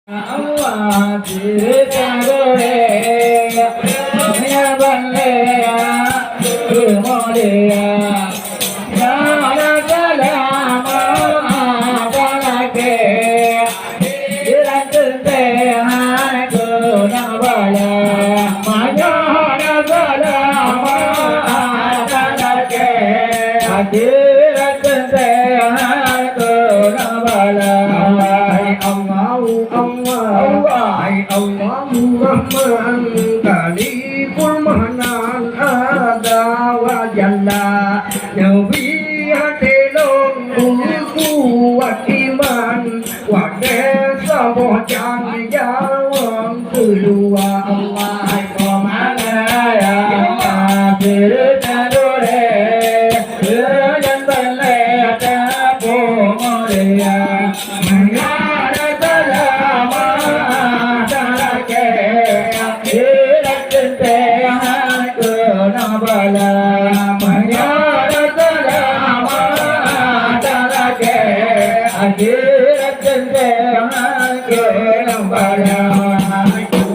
Allah tiragore ya banleya moleya ya salama balake dirante hako nabala maya salama balake dirante hako nabala Allahu Rahman Kalimul Manan Ada wa Jalla Nabi Hatelong Kuat iman Wa desa bojang jawang kedua Allah Komanaya Bertadore Dan balai Tapo Moria Mengada salama Bala maya salama talake akhirat jannah ke bala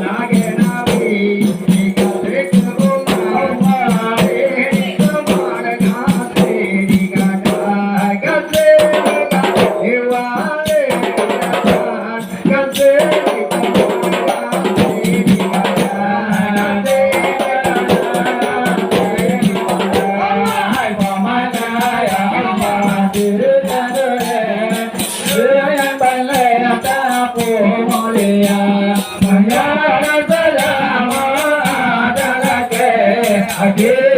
lage nabi dikare kumar kumar gaate digata gaate hiwale gaate Again.